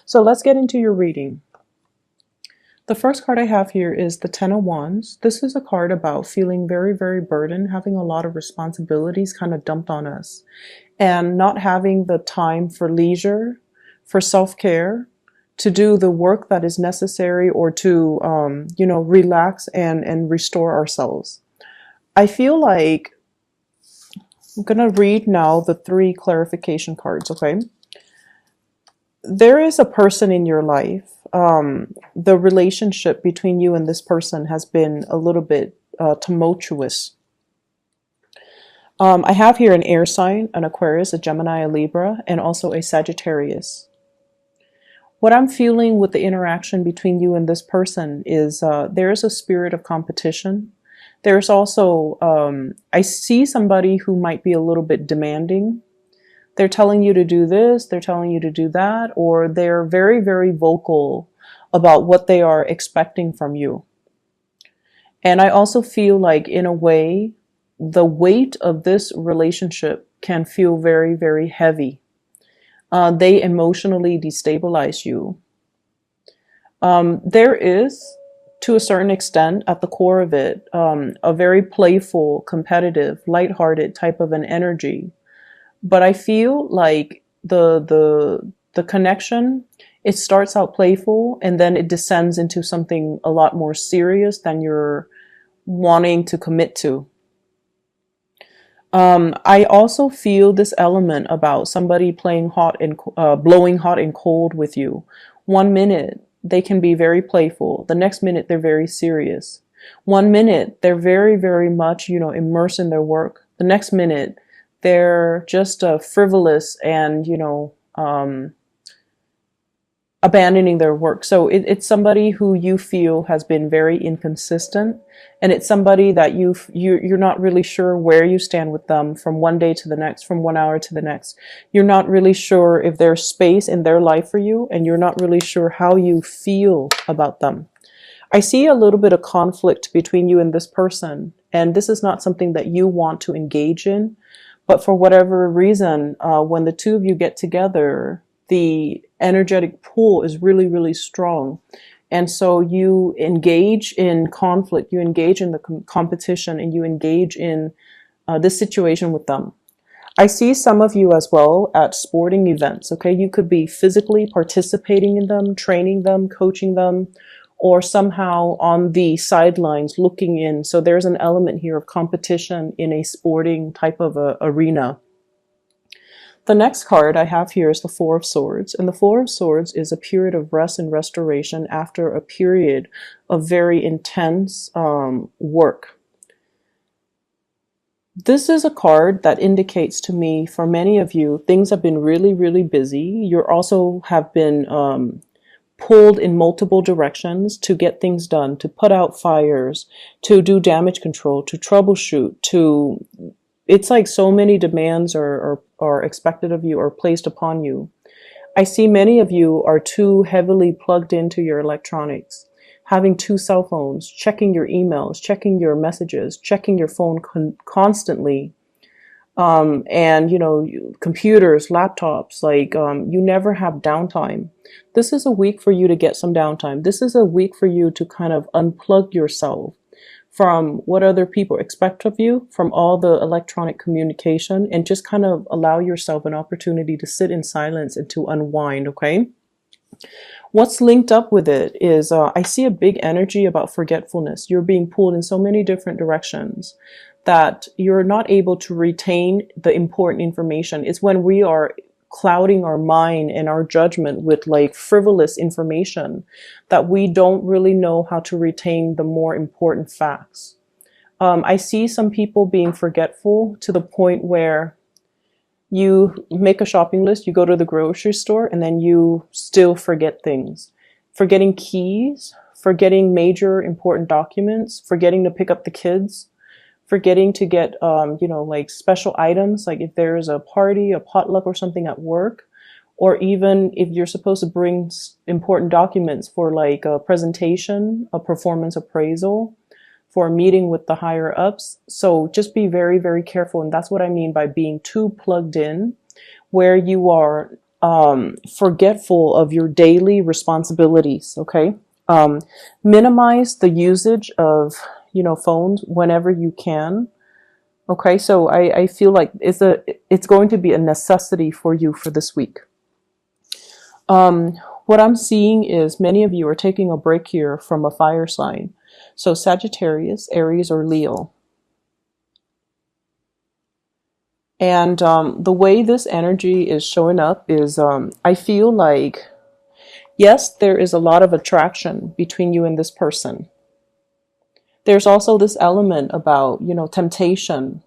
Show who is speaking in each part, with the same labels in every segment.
Speaker 1: So let's get into your reading. The first card I have here is the Ten of Wands. This is a card about feeling very, very burdened, having a lot of responsibilities kind of dumped on us, and not having the time for leisure, for self-care, to do the work that is necessary, or to, relax and restore ourselves. I feel like I'm going to read now the 3 clarification cards, okay? There is a person in your life. The relationship between you and this person has been a little bit tumultuous. I have here an air sign, an Aquarius, a Gemini, a Libra, and also a Sagittarius. What I'm feeling with the interaction between you and this person is there is a spirit of competition. There's also, I see somebody who might be a little bit demanding. They're telling you to do this, they're telling you to do that, or they're very, very vocal about what they are expecting from you. And I also feel like, in a way, the weight of this relationship can feel very, very heavy. They emotionally destabilize you. There is, to a certain extent, at the core of it, a very playful, competitive, lighthearted type of an energy. But I feel like the connection, it starts out playful and then it descends into something a lot more serious than you're wanting to commit to. I also feel this element about somebody playing hot and blowing hot and cold with you. One minute they can be very playful. The next minute they're very serious. One minute they're very, very much, immersed in their work. The next minute they're just frivolous and, abandoning their work. So it's somebody who you feel has been very inconsistent, and it's somebody that you're not really sure where you stand with them from one day to the next, from 1 hour to the next. You're not really sure if there's space in their life for you, and you're not really sure how you feel about them. I see a little bit of conflict between you and this person, and this is not something that you want to engage in, but for whatever reason, when the two of you get together, the energetic pull is really, really strong. And so you engage in conflict, you engage in the competition, and you engage in this situation with them. I see some of you as well at sporting events, okay? You could be physically participating in them, training them, coaching them, or somehow on the sidelines looking in. So there's an element here of competition in a sporting type of arena. The next card I have here is the Four of Swords, and the Four of Swords is a period of rest and restoration after a period of very intense work. This is a card that indicates to me, for many of you, things have been really, really busy. You also have been pulled in multiple directions to get things done, to put out fires, to do damage control, to troubleshoot, it's like so many demands are expected of you or placed upon you. I see many of you are too heavily plugged into your electronics, having 2 cell phones, checking your emails, checking your messages, checking your phone constantly. And computers, laptops, you never have downtime. This is a week for you to get some downtime. This is a week for you to kind of unplug yourself from what other people expect of you, from all the electronic communication, and just kind of allow yourself an opportunity to sit in silence and to unwind, okay? What's linked up with it is I see a big energy about forgetfulness. You're being pulled in so many different directions that you're not able to retain the important information. It's when we are clouding our mind and our judgment with frivolous information that we don't really know how to retain the more important facts. I see some people being forgetful to the point where you make a shopping list, you go to the grocery store, and then you still forget things. Forgetting keys, forgetting major important documents, forgetting to pick up the kids, forgetting to get, special items, like if there's a party, a potluck or something at work, or even if you're supposed to bring important documents for a presentation, a performance appraisal, for a meeting with the higher ups. So just be very, very careful. And that's what I mean by being too plugged in, where you are forgetful of your daily responsibilities. Okay. Um, Minimize the usage of, phones whenever you can. Okay. So I feel like it's going to be a necessity for you for this week. What I'm seeing is many of you are taking a break here from a fire sign. So Sagittarius, Aries, or Leo. And the way this energy is showing up is I feel like, yes, there is a lot of attraction between you and this person. There's also this element about, temptation,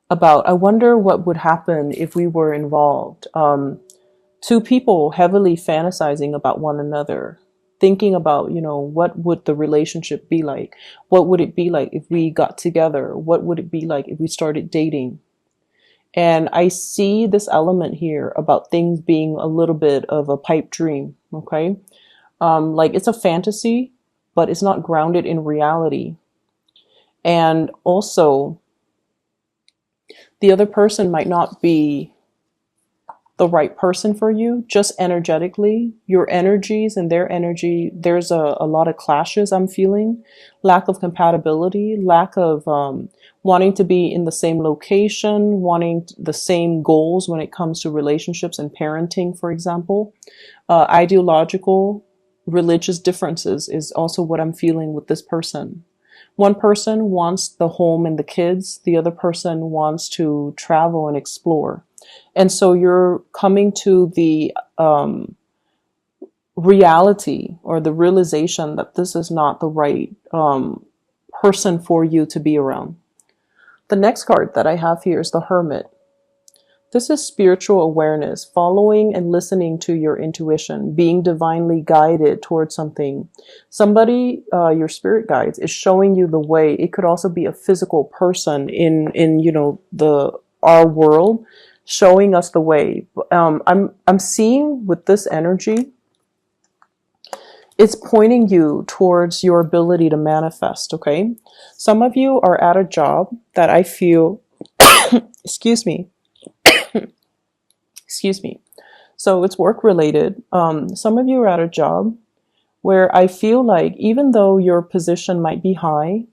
Speaker 1: about, I wonder what would happen if we were involved. Two people heavily fantasizing about one another, thinking about, what would the relationship be like? What would it be like if we got together? What would it be like if we started dating? And I see this element here about things being a little bit of a pipe dream. Okay. Like it's a fantasy, but it's not grounded in reality. And also, the other person might not be the right person for you, just energetically. Your energies and their energy, there's a lot of clashes I'm feeling, lack of compatibility, lack of wanting to be in the same location, wanting the same goals when it comes to relationships and parenting, for example. Ideological, religious differences is also what I'm feeling with this person. One person wants the home and the kids. The other person wants to travel and explore. And so you're coming to the reality or the realization that this is not the right person for you to be around. The next card that I have here is the Hermit. This is spiritual awareness, following and listening to your intuition, being divinely guided towards something. Somebody, your spirit guides, is showing you the way. It could also be a physical person in our world, showing us the way. I'm seeing with this energy, it's pointing you towards your ability to manifest. Okay, some of you are at a job that I feel, excuse me. Excuse me. So it's work related. Some of you are at a job where I feel like even though your position might be high,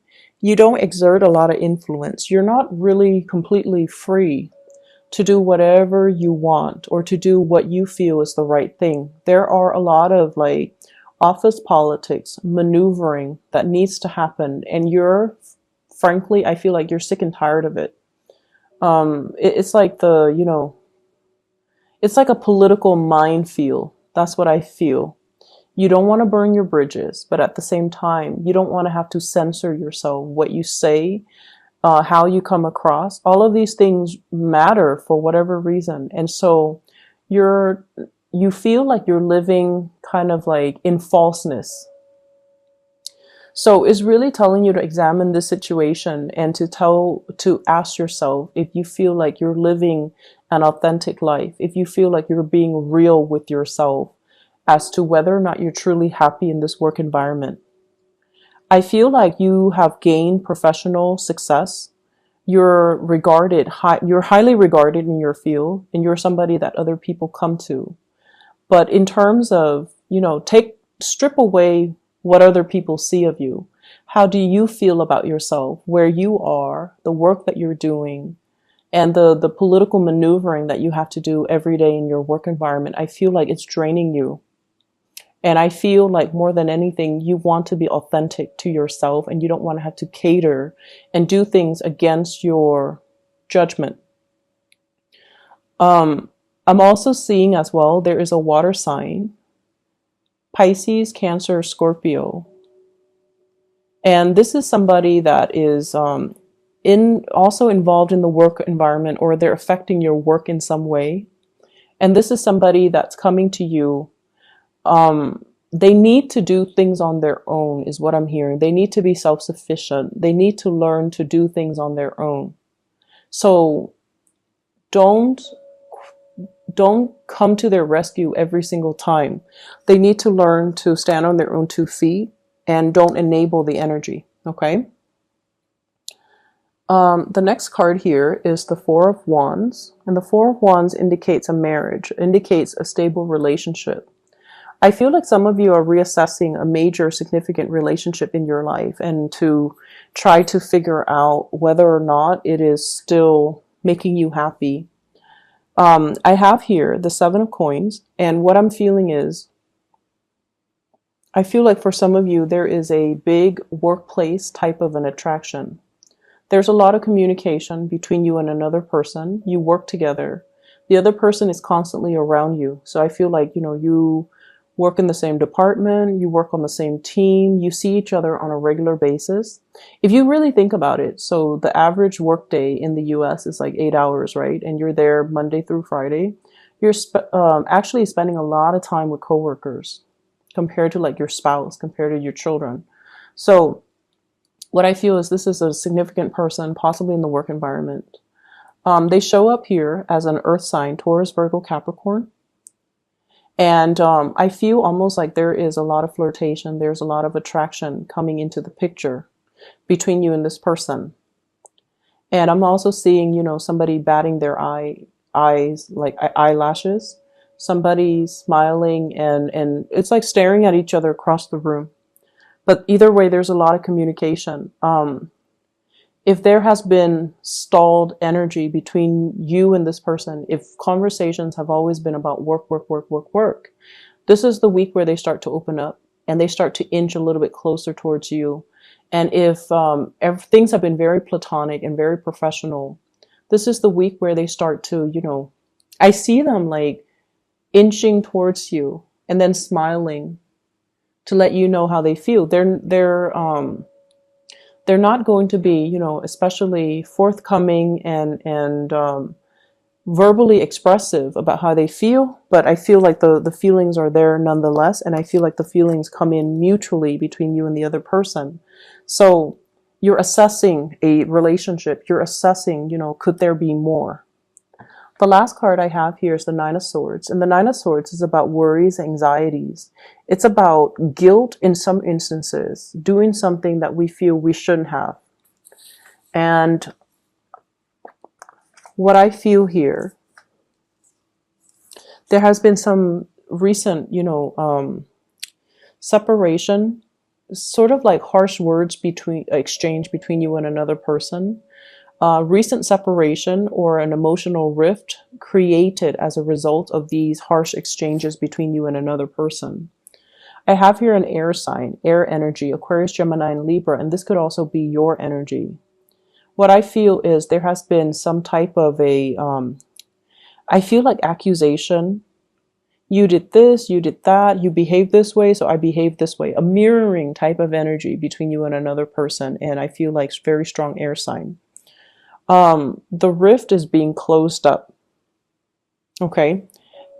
Speaker 1: you don't exert a lot of influence. You're not really completely free to do whatever you want or to do what you feel is the right thing. There are a lot of like office politics, maneuvering that needs to happen. And frankly, I feel like you're sick and tired of it. It's like it's like a political minefield. That's what I feel. You don't want to burn your bridges, but at the same time, you don't want to have to censor yourself, what you say, how you come across. All of these things matter for whatever reason. And so you feel like you're living kind of like in falseness. So it's really telling you to examine this situation and to ask yourself if you feel like you're living an authentic life, if you feel like you're being real with yourself as to whether or not you're truly happy in this work environment. I feel like you have gained professional success. You're highly regarded in your field, and you're somebody that other people come to. But in terms of, strip away what other people see of you. How do you feel about yourself, where you are, the work that you're doing, and the political maneuvering that you have to do every day in your work environment? I feel like it's draining you. And I feel like more than anything, you want to be authentic to yourself and you don't want to have to cater and do things against your judgment. I'm also seeing as well, there is a water sign, Pisces, Cancer, Scorpio. And this is somebody that is also involved in the work environment, or they're affecting your work in some way. And this is somebody that's coming to you. They need to do things on their own is what I'm hearing. They need to be self-sufficient. They need to learn to do things on their own. So don't come to their rescue every single time. They need to learn to stand on their own 2 feet and don't enable the energy. Okay. The next card here is the Four of Wands, and the Four of Wands indicates a marriage, indicates a stable relationship. I feel like some of you are reassessing a major significant relationship in your life and to try to figure out whether or not it is still making you happy. I have here the Seven of Coins, and what I'm feeling is, I feel like for some of you, there is a big workplace type of an attraction. There's a lot of communication between you and another person. You work together. The other person is constantly around you. So I feel like, you work in the same department, you work on the same team, you see each other on a regular basis. If you really think about it, so the average workday in the US is like 8 hours, right? And you're there Monday through Friday. You're actually spending a lot of time with coworkers compared to like your spouse, compared to your children. So what I feel is this is a significant person, possibly in the work environment. They show up here as an earth sign, Taurus, Virgo, Capricorn. And I feel almost like there is a lot of flirtation. There's a lot of attraction coming into the picture between you and this person. And I'm also seeing, somebody batting their eyes, like eyelashes. Somebody smiling and it's like staring at each other across the room. But either way, there's a lot of communication. If there has been stalled energy between you and this person, if conversations have always been about work, this is the week where they start to open up and they start to inch a little bit closer towards you. And if things have been very platonic and very professional, this is the week where they start to, I see them like inching towards you and then smiling to let you know how they feel. They're not going to be, especially forthcoming and verbally expressive about how they feel, but I feel like the feelings are there nonetheless, and I feel like the feelings come in mutually between you and the other person. So you're assessing a relationship. You're assessing, could there be more? The last card I have here is the Nine of Swords. And the Nine of Swords is about worries, anxieties. It's about guilt in some instances, doing something that we feel we shouldn't have. And what I feel here, there has been some recent, separation, sort of like harsh words exchange between you and another person. Recent separation or an emotional rift created as a result of these harsh exchanges between you and another person. I have here an air sign, air energy, Aquarius, Gemini, and Libra, and this could also be your energy. What I feel is there has been some type of I feel like accusation. You did this, you did that, you behaved this way, so I behaved this way. A mirroring type of energy between you and another person, and I feel like very strong air sign. The rift is being closed up. Okay.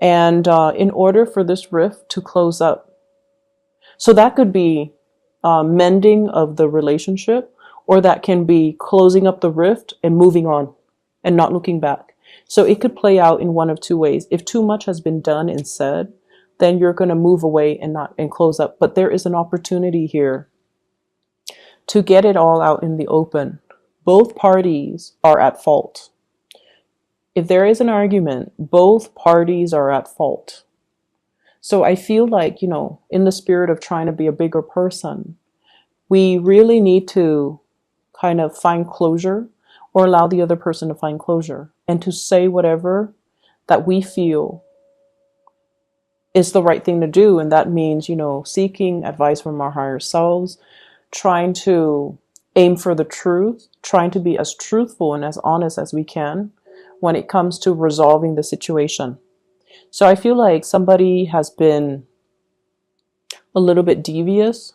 Speaker 1: And in order for this rift to close up, so that could be mending of the relationship, or that can be closing up the rift and moving on and not looking back. So it could play out in one of two ways. If too much has been done and said, then you're going to move away and close up. But there is an opportunity here to get it all out in the open. Both parties are at fault. If there is an argument, both parties are at fault. So I feel like, in the spirit of trying to be a bigger person, we really need to kind of find closure or allow the other person to find closure and to say whatever that we feel is the right thing to do. And that means, seeking advice from our higher selves, trying to aim for the truth, trying to be as truthful and as honest as we can when it comes to resolving the situation. So I feel like somebody has been a little bit devious,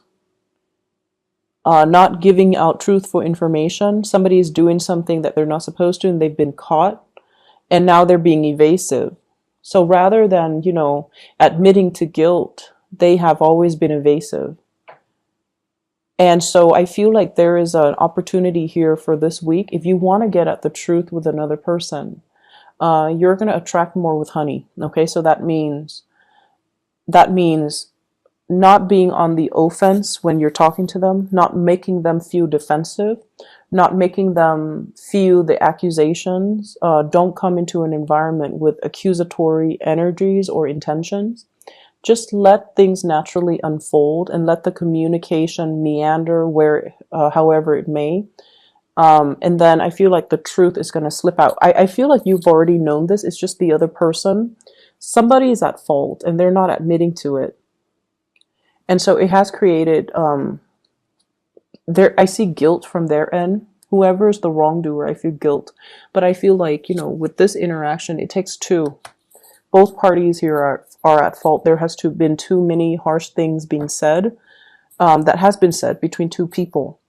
Speaker 1: not giving out truthful information. Somebody is doing something that they're not supposed to and they've been caught, and now they're being evasive. So rather than, admitting to guilt, they have always been evasive. And so I feel like there is an opportunity here for this week. If you want to get at the truth with another person, you're going to attract more with honey. Okay, so that means not being on the offense when you're talking to them, not making them feel defensive, not making them feel the accusations. Don't come into an environment with accusatory energies or intentions. Just let things naturally unfold and let the communication meander where, however it may. And then I feel like the truth is going to slip out. I feel like you've already known this. It's just the other person. Somebody is at fault and they're not admitting to it. And so it has created, I see guilt from their end. Whoever is the wrongdoer, I feel guilt. But I feel like, with this interaction, it takes two. Both parties here are at fault. There has been too many harsh things being said, that has been said between two people.